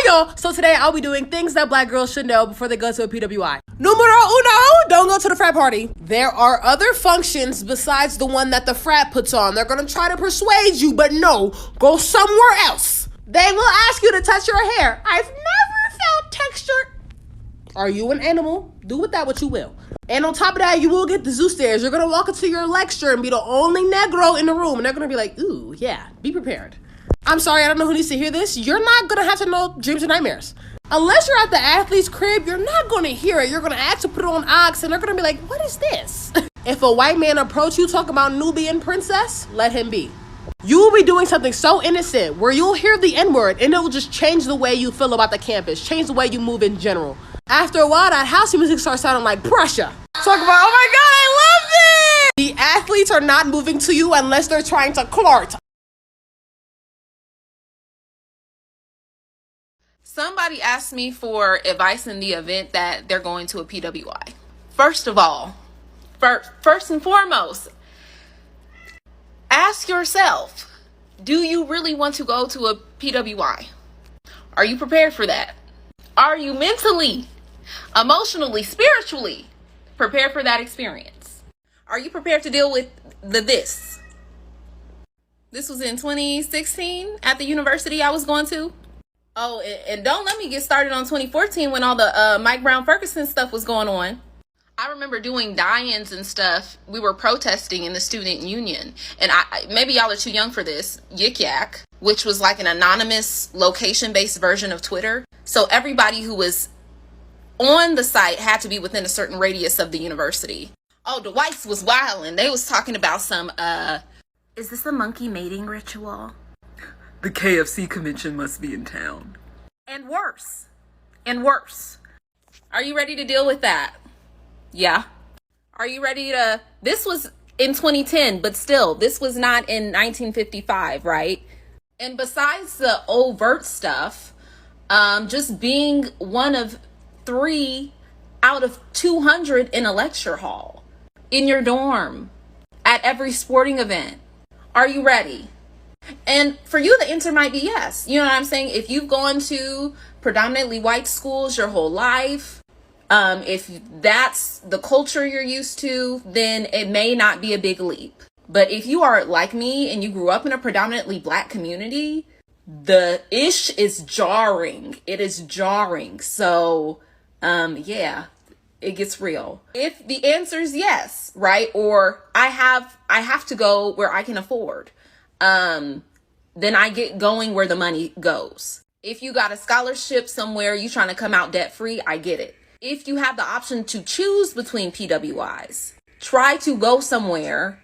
y'all, so today I'll be doing things that black girls should know before they go to a PWI. Numero uno, don't go to the frat party. There are other functions besides the one that the frat puts on. They're gonna try to persuade you, but no, go somewhere else. They will ask you to touch your hair. I've never felt texture. Are you an animal? Do with that what you will. And on top of that, you will get the zoo stares. You're gonna walk into your lecture and be the only Negro in the room, and they're gonna be like, ooh, yeah, be prepared. I'm sorry, I don't know who needs to hear this. You're not gonna have to know dreams and nightmares. Unless you're at the athlete's crib, you're not gonna hear it. You're gonna ask to put it on Ox, and they're gonna be like, what is this? If a white man approach you talking about Nubian princess, let him be. You will be doing something so innocent where you'll hear the N-word and it will just change the way you feel about the campus, change the way you move in general. After a while, that house music starts sounding like Prussia. Talk about, oh my God, I love it! The athletes are not moving to you unless they're trying to flirt. Somebody asked me for advice in the event that they're going to a PWI. First of all, first and foremost, ask yourself, do you really want to go to a PWI? Are you prepared for that? Are you mentally, emotionally, spiritually prepared for that experience? Are you prepared to deal with this? This was in 2016 at the university I was going to. Oh, and don't let me get started on 2014 when all the Mike Brown Ferguson stuff was going on. I remember doing die-ins and stuff. We were protesting in the student union. And maybe y'all are too young for this. Yik Yak, which was like an anonymous location-based version of Twitter. So everybody who was on the site had to be within a certain radius of the university. Oh, the whites was wildin'. They was talking about some, is this a monkey mating ritual? The KFC convention must be in town. And worse. And worse. Are you ready to deal with that? Yeah. Are you ready to... This was in 2010, but still, this was not in 1955, right? And besides the overt stuff, just being one of 3 out of 200 in a lecture hall, in your dorm, at every sporting event. Are you ready? And for you, the answer might be yes. You know what I'm saying? If you've gone to predominantly white schools your whole life, if that's the culture you're used to, then it may not be a big leap. But if you are like me and you grew up in a predominantly black community, the ish is jarring. It is jarring. So, yeah, it gets real. If the answer is yes, right? Or I have to go where I can afford. Then I get going where the money goes. If you got a scholarship somewhere, you trying to come out debt free, I get it. If you have the option to choose between PWIs, try to go somewhere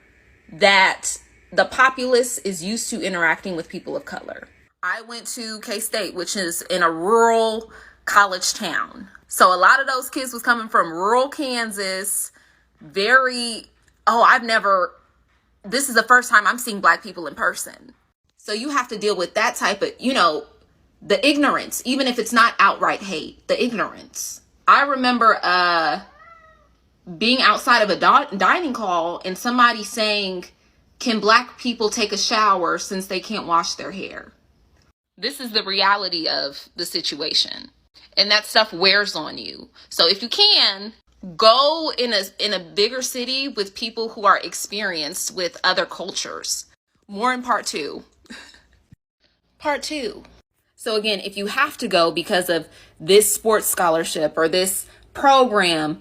that the populace is used to interacting with people of color. I went to K-State, which is in a rural college town. So a lot of those kids was coming from rural Kansas, this is the first time I'm seeing black people in person. So you have to deal with that type of, the ignorance, even if it's not outright hate, the ignorance. I remember being outside of a dining hall and somebody saying, can black people take a shower since they can't wash their hair? This is the reality of the situation. And that stuff wears on you. So if you can, go in a bigger city with people who are experienced with other cultures. More in part 2. Part 2. So again, if you have to go because of this sports scholarship or this program,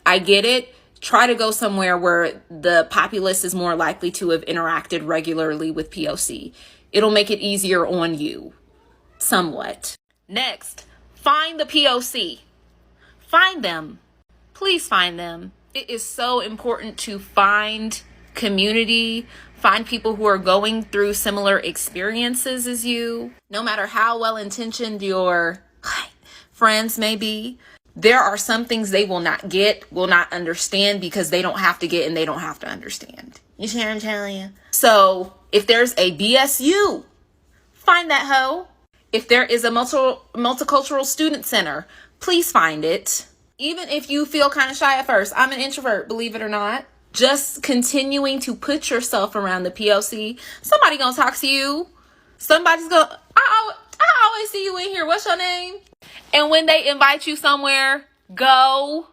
I get it. Try to go somewhere where the populace is more likely to have interacted regularly with POC. It'll make it easier on you. Somewhat. Next, find the POC. Find them. Please find them. It is so important to find community, find people who are going through similar experiences as you. No matter how well-intentioned your friends may be, there are some things they will not get, will not understand because they don't have to get and they don't have to understand. You see what I'm telling you? So if there's a BSU, find that hoe. If there is a multicultural student center, please find it. Even if you feel kind of shy at first, I'm an introvert, believe it or not. Just continuing to put yourself around the POC. Somebody gonna talk to you. Somebody's gonna, I always see you in here. What's your name? And when they invite you somewhere, go.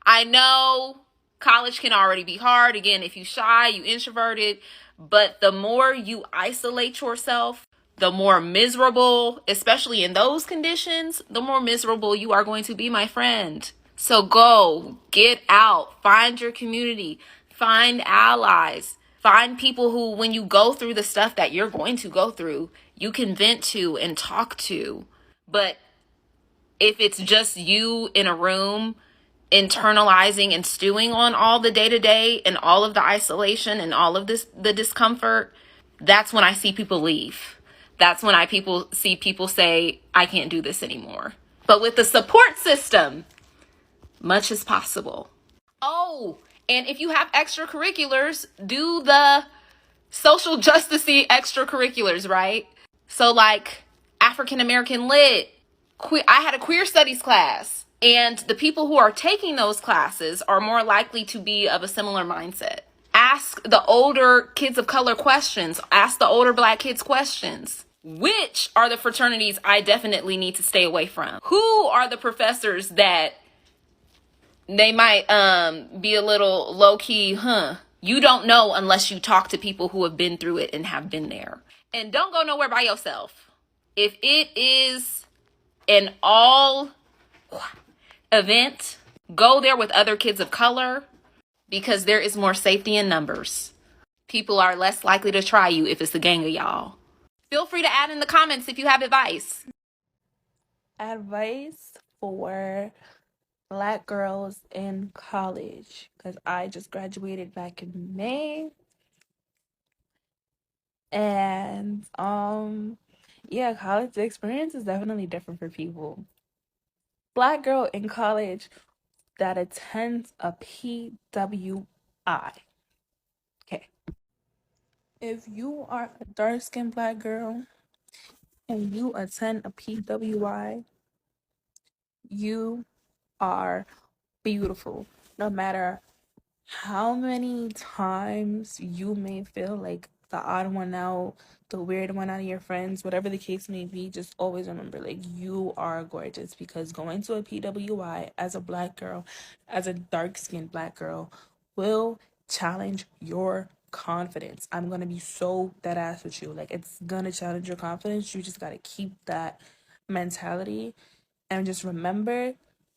I know college can already be hard. Again, if you shy, you introverted, but the more you isolate yourself, the more miserable, especially in those conditions, the more miserable you are going to be, my friend. So go, get out, find your community, find allies, find people who, when you go through the stuff that you're going to go through, you can vent to and talk to. But if it's just you in a room internalizing and stewing on all the day-to-day and all of the isolation and all of the discomfort, that's when I see people leave. That's when see people say, I can't do this anymore. But with the support system, much is possible. Oh, and if you have extracurriculars, do the social justice-y extracurriculars, right? So like African American Lit, I had a queer studies class, and the people who are taking those classes are more likely to be of a similar mindset. Ask the older kids of color questions. Ask the older Black kids questions. Which are the fraternities I definitely need to stay away from? Who are the professors that they might be a little low-key, You don't know unless you talk to people who have been through it and have been there. And don't go nowhere by yourself. If it is an all event, go there with other kids of color, because there is more safety in numbers. People are less likely to try you if it's a gang of y'all. Feel free to add in the comments if you have advice. Advice for Black girls in college, because I just graduated back in May. And yeah, college experience is definitely different for people. Black girl in college that attends a PWI. Okay. If you are a dark-skinned Black girl and you attend a PWI, you are beautiful. No matter how many times you may feel like the odd one out, the weird one out of your friends, whatever the case may be, just always remember, like, you are gorgeous, because going to a PWI as a Black girl, as a dark-skinned Black girl, will challenge your confidence. I'm gonna be so dead ass with you. Like, it's gonna challenge your confidence. You just gotta keep that mentality and just remember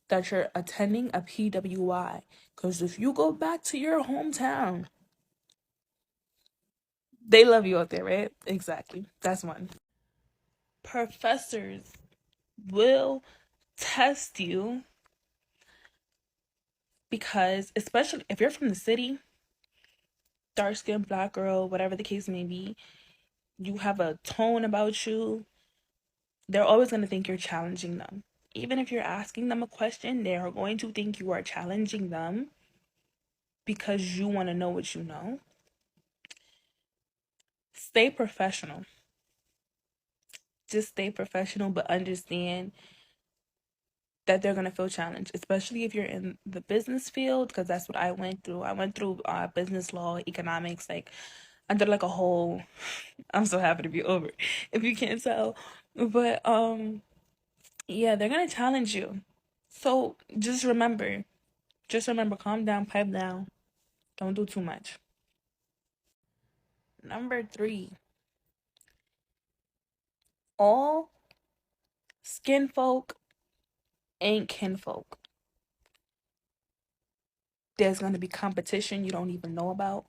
that you're attending a PWI. Because if you go back to your hometown, they love you out there, right? Exactly. That's one. Professors will test you, because especially if you're from the city, dark skinned Black girl, whatever the case may be, you have a tone about you, they're always going to think you're challenging them. Even if you're asking them a question, they are going to think you are challenging them because you want to know what you know. Stay professional. Just stay professional, but understand that they're going to feel challenged, especially if you're in the business field, because that's what I went through. I went through business law, economics, like I did like a whole, I'm so happy to be over, if you can't tell. But yeah, they're going to challenge you. So just remember, calm down, pipe down. Don't do too much. Number 3, all skin folk ain't kinfolk. There's going to be competition you don't even know about.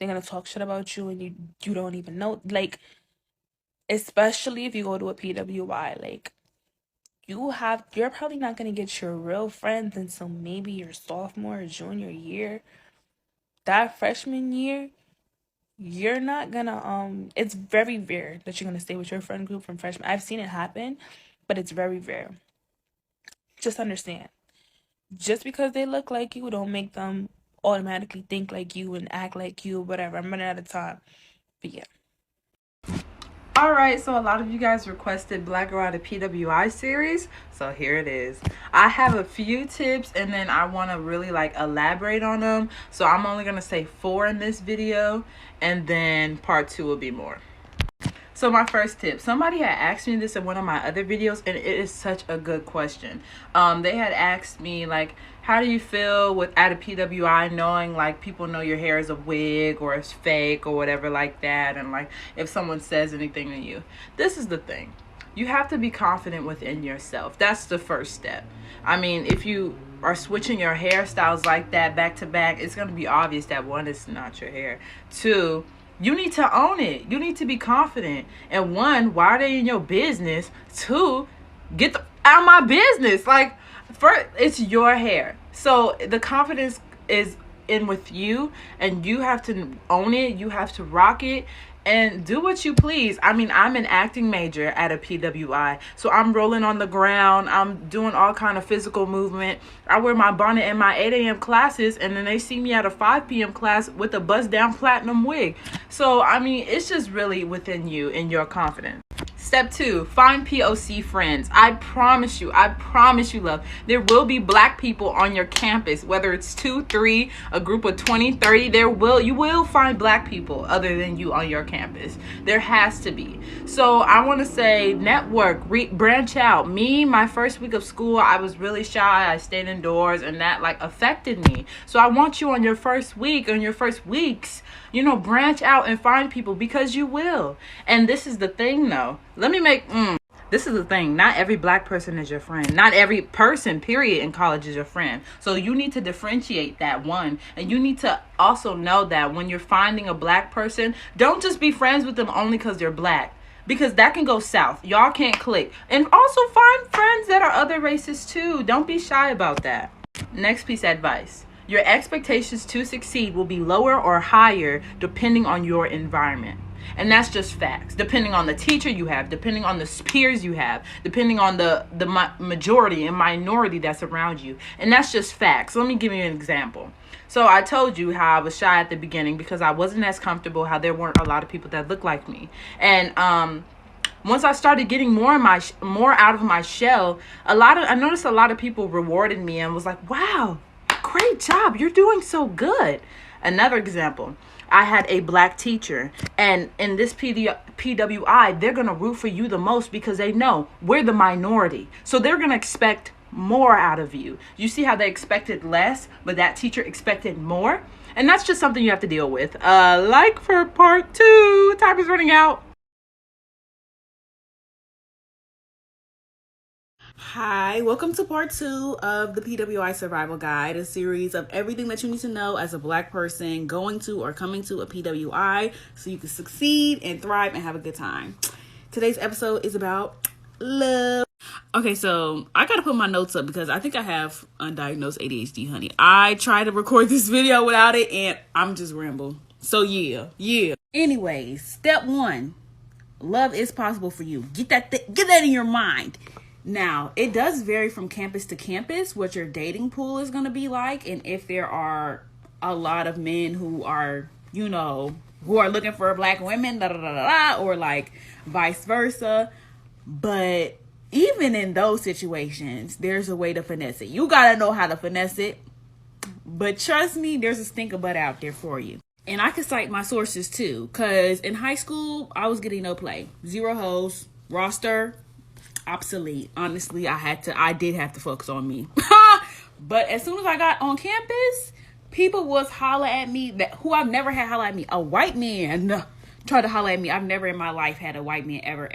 They're going to talk shit about you and you don't even know. Like, especially if you go to a PWI, like, you're probably not going to get your real friends until maybe your sophomore or junior year. That freshman year, you're not gonna, it's very rare that you're gonna stay with your friend group from freshman. I've seen it happen, but it's very rare. Just understand, just because they look like you don't make them automatically think like you and act like you, whatever. I'm running out of time, but yeah. Alright, so a lot of you guys requested Black Girl at a PWI series, so here it is. I have a few tips and then I want to really like elaborate on them, so I'm only going to say 4 in this video and then part 2 will be more. So my first tip, somebody had asked me this in one of my other videos, and it is such a good question. They had asked me, like, how do you feel with at a PWI knowing, like, people know your hair is a wig or it's fake or whatever like that, and, like, if someone says anything to you. This is the thing. You have to be confident within yourself. That's the first step. I mean, if you are switching your hairstyles like that back to back, it's going to be obvious that, one, it's not your hair. Two, you need to own it. You need to be confident. And one, why are they in your business? Two, get out of my business. Like, first, it's your hair. So the confidence is in with you, and you have to own it. You have to rock it and do what you please. I mean, I'm an acting major at a PWI, so I'm rolling on the ground. I'm doing all kind of physical movement. I wear my bonnet in my 8 a.m. classes, and then they see me at a 5 p.m. class with a bust down platinum wig. So, I mean, it's just really within you and your confidence. Step 2, find POC friends. I promise you, love, there will be black people on your campus, whether it's 2, 3, a group of 20, 30, you will find black people other than you on your campus. There has to be. So I want to say network, branch out. Me, my first week of school, I was really shy. I stayed indoors, and that, like, affected me. So I want you on your first week, on your first weeks, you know, branch out and find people, because you will. And this is the thing, though. This is the thing. Not every black person is your friend. Not every person, period, in college is your friend. So you need to differentiate that, one. And you need to also know that when you're finding a black person, don't just be friends with them only because they're black, because that can go south. Y'all can't click. And also find friends that are other races too. Don't be shy about that. Next piece of advice. Your expectations to succeed will be lower or higher depending on your environment. And that's just facts. Depending on the teacher you have, depending on the peers you have, depending on the majority and minority that's around you. And that's just facts. Let me give you an example. So I told you how I was shy at the beginning because I wasn't as comfortable, how there weren't a lot of people that looked like me. And once I started getting more out of my shell, I noticed a lot of people rewarded me and was like, wow, great job. You're doing so good. Another example. I had a black teacher, and in this PWI, they're going to root for you the most because they know we're the minority. So they're going to expect more out of you. You see how they expected less, but that teacher expected more? And that's just something you have to deal with. Like for part 2, time is running out. Hi, welcome to part 2 of the PWI Survival Guide, a series of everything that you need to know as a black person going to or coming to a PWI so you can succeed and thrive and have a good time. Today's episode is about love. Okay, so I gotta put my notes up because I think I have undiagnosed ADHD, honey. I tried to record this video without it and I'm just ramble. So yeah. Anyways, step 1, love is possible for you. Get that in your mind. Now, it does vary from campus to campus what your dating pool is going to be like, and if there are a lot of men who are, who are looking for black women, or like vice versa. But even in those situations, there's a way to finesse it. You got to know how to finesse it. But trust me, there's a stinker butt out there for you. And I can cite my sources too, because in high school, I was getting no play. 0 hoes, roster obsolete. Honestly, I did have to focus on me. But as soon as I got on campus, people was holler at me who I've never had holler at me. A white man tried to holler at me. I've never in my life had a white man ever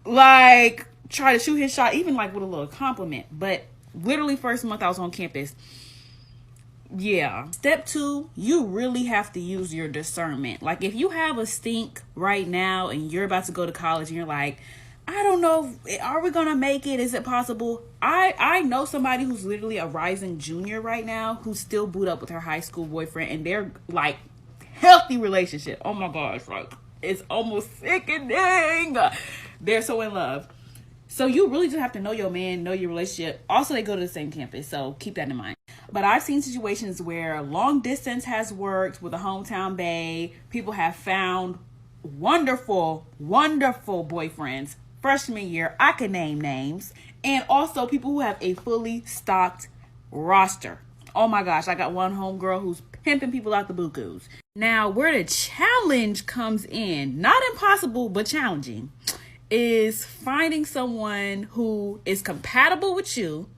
like try to shoot his shot, even like with a little compliment. But literally first month I was on campus. Yeah. Step 2, you really have to use your discernment. Like if you have a stink right now and you're about to go to college and you're like, I don't know, are we gonna make it? Is it possible? I know somebody who's literally a rising junior right now who's still booed up with her high school boyfriend, and they're like healthy relationship. Oh my gosh, like it's almost sickening. They're so in love. So you really just have to know your man, know your relationship. Also, they go to the same campus, so keep that in mind. But I've seen situations where long distance has worked with a hometown bae. People have found wonderful boyfriends freshman year. I can name names. And also people who have a fully stocked roster. Oh my gosh, I got one homegirl who's pimping people out the bukus. Now, where the challenge comes in, not impossible, but challenging, is finding someone who is compatible with you,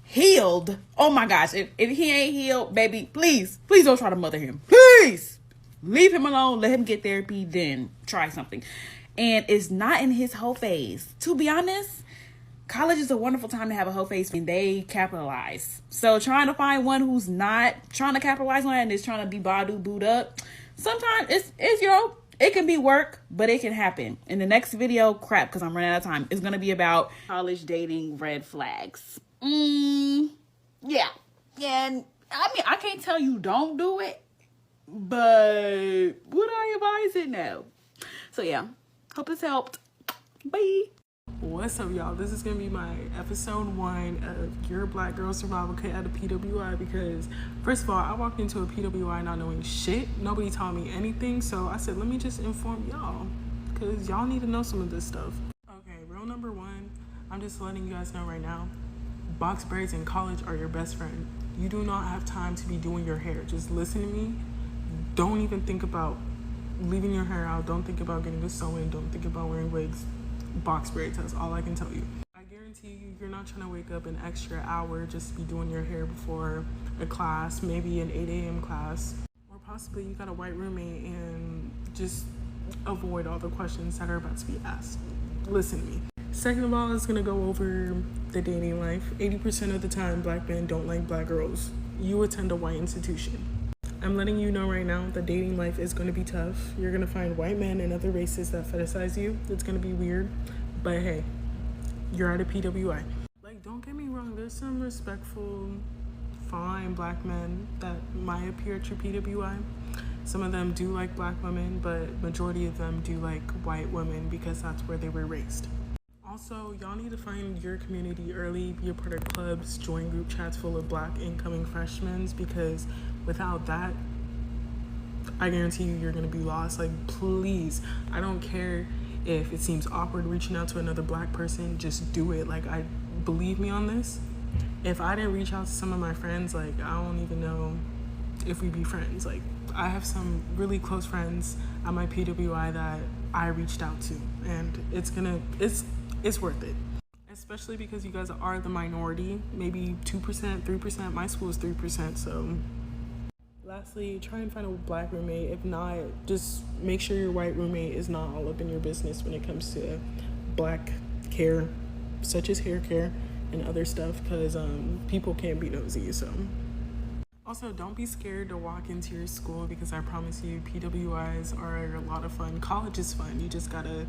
healed. Oh my gosh, if he ain't healed, baby, please don't try to mother him. Please leave him alone. Let him get therapy, then try something. And it's not in his whole phase. To be honest, college is a wonderful time to have a whole phase and they capitalize. So trying to find one who's not trying to capitalize on it and is trying to be Badu booed up, sometimes it's it can be work, but it can happen. In the next video, because I'm running out of time, it's going to be about college dating red flags. Yeah. And I mean, I can't tell you don't do it, but would I advise it? No. So yeah, hope this helped. Bye. What's up, y'all? This is gonna be my episode 1 of Your Black Girl Survival Kit at a PWI, because first of all, I walked into a PWI not knowing shit. Nobody taught me anything, so I said, let me just inform y'all, because y'all need to know some of this stuff. Okay, rule number 1, I'm just letting you guys know right now, box braids in college are your best friend. You do not have time to be doing your hair. Just listen to me. Don't even think about leaving your hair out. Don't think about getting a sew-in. Don't think about wearing wigs. Box braids, that's all I can tell you. I guarantee you, you're not trying to wake up an extra hour just to be doing your hair before a class, maybe an 8 a.m. class, or possibly you got a white roommate and just avoid all the questions that are about to be asked. Listen to me. Second of all, it's gonna go over the dating life. 80% of the time, black men don't like black girls. You attend a white institution. I'm letting you know right now that dating life is going to be tough. You're going to find white men and other races that fetishize you. It's going to be weird. But hey, you're at a PWI. Like, don't get me wrong. There's some respectful, fine black men that might appear at your PWI. Some of them do like black women, but majority of them do like white women because that's where they were raised. Also, y'all need to find your community early, be a part of clubs, join group chats full of black incoming freshmen, because without that, I guarantee you, you're gonna be lost. Like, please, I don't care if it seems awkward reaching out to another black person, just do it. Like, believe me on this. If I didn't reach out to some of my friends, like, I don't even know if we'd be friends. Like, I have some really close friends at my PWI that I reached out to, and it's worth it, especially because you guys are the minority, maybe 2%, 3%. My school is 3%. So lastly, try and find a black roommate. If not, just make sure your white roommate is not all up in your business when it comes to black care, such as hair care and other stuff, because people can be nosy. So also, don't be scared to walk into your school, because I promise you, PWIs are a lot of fun. College is fun. You just gotta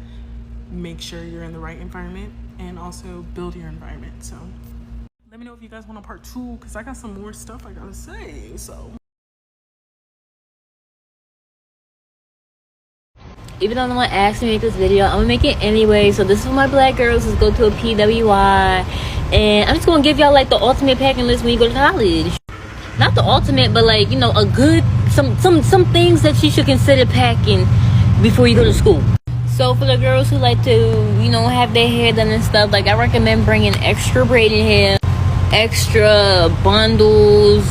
make sure you're in the right environment and also build your environment. So let me know if you guys want a part 2, because I got some more stuff I gotta say. So even though no one asked me to make this video, I'm gonna make it anyway. So this is for my black girls who go to a PWI, and I'm just gonna give y'all like the ultimate packing list when you go to college. Not the ultimate, but like, you know, a good some things that you should consider packing before you go to school. So for the girls who like to, you know, have their hair done and stuff, like I recommend bringing extra braided hair, extra bundles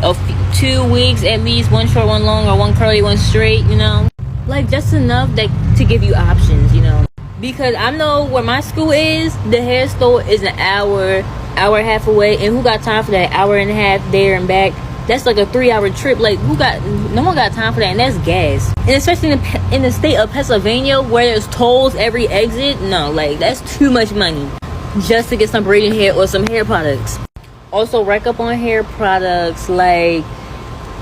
of 2 wigs at least, 1 short, 1 long, or 1 curly, 1 straight, you know, like just enough that to give you options, you know, because I know where my school is, the hair store is an hour and a half away, and who got time for that hour and a half there and back? That's like a 3-hour trip. Like, no one got time for that, and that's gas. And especially in the state of Pennsylvania, where there's tolls every exit, no, like, that's too much money just to get some braided hair or some hair products. Also, rack up on hair products. Like,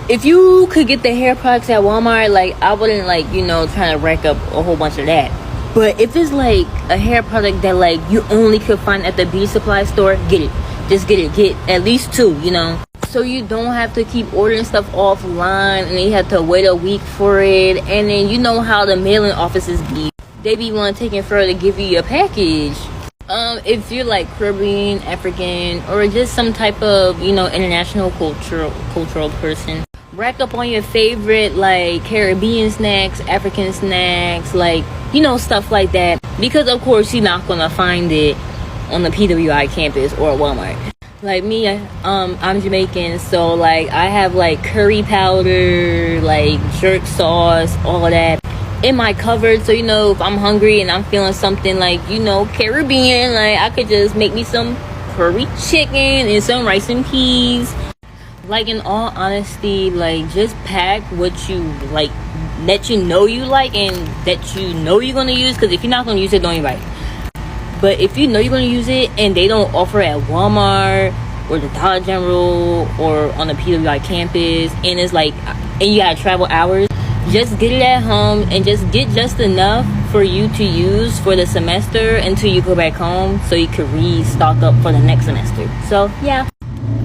if you could get the hair products at Walmart, like, I wouldn't, like, you know, try to rack up a whole bunch of that. But if it's, like, a hair product that, like, you only could find at the beauty supply store, get it. Just get it. Get at least 2, you know, so you don't have to keep ordering stuff offline and then you have to wait a week for it. And then you know how the mailing offices be, they be one taking forever to give you your package. If you're like Caribbean, African, or just some type of, you know, international cultural person, rack up on your favorite like Caribbean snacks, African snacks, like, you know, stuff like that, because of course you're not gonna find it on the PWI campus or Walmart. Like me, I'm Jamaican, so like I have like curry powder, like jerk sauce, all of that in my cupboard. So you know, if I'm hungry and I'm feeling something like, you know, Caribbean, like I could just make me some curry chicken and some rice and peas. Like in all honesty, like just pack what you like, that you know you like and that you know you're gonna use. Because if you're not gonna use it, don't invite. But if you know you're going to use it and they don't offer it at Walmart or the Dollar General or on the PWI campus, and it's like, and you got to travel hours, just get it at home and just get just enough for you to use for the semester until you go back home so you can restock up for the next semester. So, yeah.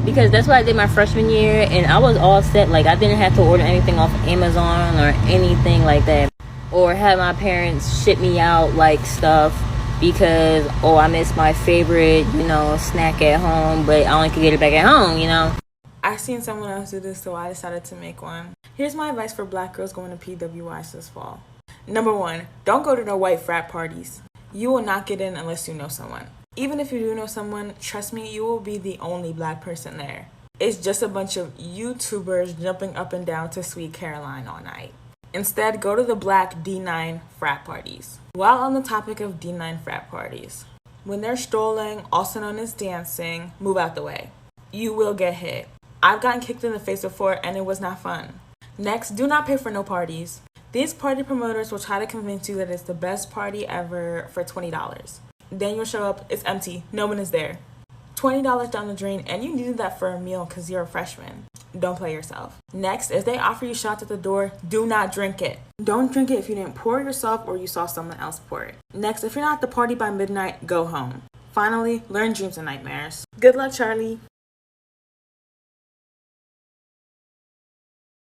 Because that's what I did my freshman year, and I was all set. Like, I didn't have to order anything off Amazon or anything like that. Or have my parents ship me out, like, stuff. Because, I missed my favorite, you know, snack at home, but I only could get it back at home, you know. I seen someone else do this, so I decided to make one. Here's my advice for black girls going to PWIs this fall. Number 1, don't go to no white frat parties. You will not get in unless you know someone. Even if you do know someone, trust me, you will be the only black person there. It's just a bunch of YouTubers jumping up and down to Sweet Caroline all night. Instead, go to the black D9 frat parties. While on the topic of D9 frat parties, when they're strolling, also known as dancing, move out the way. You will get hit. I've gotten kicked in the face before and it was not fun. Next, do not pay for no parties. These party promoters will try to convince you that it's the best party ever for $20. Then you'll show up, it's empty, no one is there. $20 down the drain, and you needed that for a meal because you're a freshman. Don't play yourself. Next, if they offer you shots at the door, do not drink it. Don't drink it if you didn't pour it yourself or you saw someone else pour it. Next, if you're not at the party by midnight, go home. Finally, learn dreams and nightmares. Good luck, Charlie.